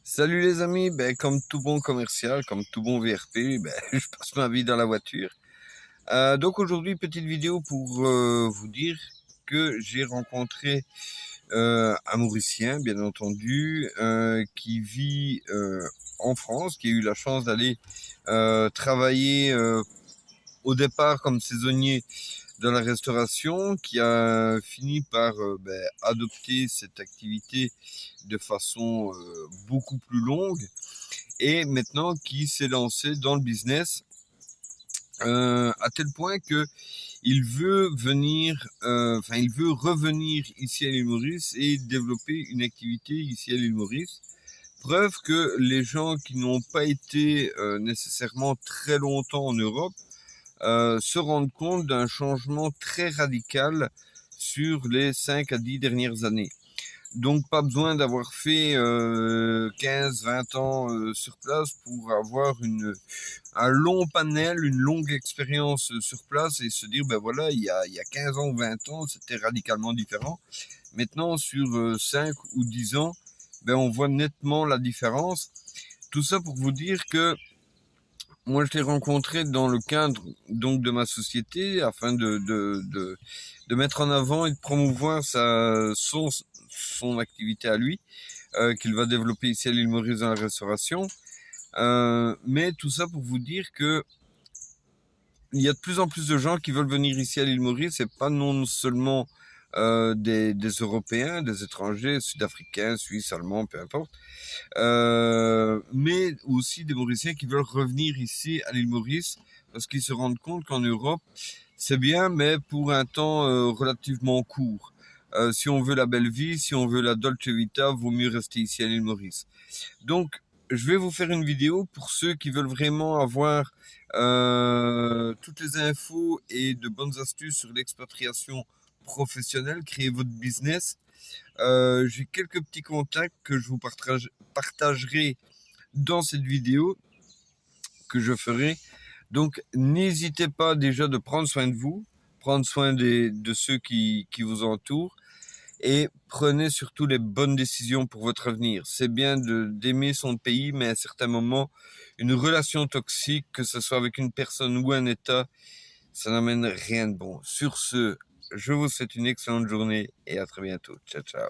Salut les amis, comme tout bon commercial, comme tout bon VRP, je passe ma vie dans la voiture. Donc aujourd'hui, petite vidéo pour vous dire que j'ai rencontré un Mauricien, bien entendu, qui vit en France, qui a eu la chance d'aller travailler au départ comme saisonnier dans la restauration, qui a fini par adopter cette activité de façon beaucoup plus longue et maintenant qui s'est lancé dans le business à tel point que il veut il veut revenir ici à l'île Maurice et développer une activité ici à l'île Maurice. Preuve que les gens qui n'ont pas été nécessairement très longtemps en Europe se rendent compte d'un changement très radical sur les 5 à 10 dernières années. Donc pas besoin d'avoir fait 15-20 ans sur place pour avoir un long panel, une longue expérience sur place et se dire, ben voilà, il y a 15 ans ou 20 ans, c'était radicalement différent. Maintenant, sur 5 ou 10 ans, on voit nettement la différence. Tout ça pour vous dire que moi, je l'ai rencontré dans le cadre donc de ma société afin de mettre en avant et de promouvoir son activité à lui, qu'il va développer ici à l'île Maurice dans la restauration. Mais tout ça pour vous dire que il y a de plus en plus de gens qui veulent venir ici à l'île Maurice, et pas non seulement des Européens, des étrangers, Sud-Africains, Suisses, Allemands, peu importe, mais aussi des Mauriciens qui veulent revenir ici à l'île Maurice parce qu'ils se rendent compte qu'en Europe, c'est bien, mais pour un temps relativement court. Si on veut la belle vie, si on veut la Dolce Vita, vaut mieux rester ici à l'île Maurice. Donc, je vais vous faire une vidéo pour ceux qui veulent vraiment avoir toutes les infos et de bonnes astuces sur l'expatriation professionnelle, créer votre business. J'ai quelques petits contacts que je vous partagerai dans cette vidéo que je ferai. Donc, n'hésitez pas déjà de prendre soin de vous, prendre soin de ceux qui vous entourent et prenez surtout les bonnes décisions pour votre avenir. C'est bien d'aimer son pays, mais à un certain moment, une relation toxique, que ce soit avec une personne ou un État, ça n'amène rien de bon. Sur ce, je vous souhaite une excellente journée et à très bientôt. Ciao, ciao.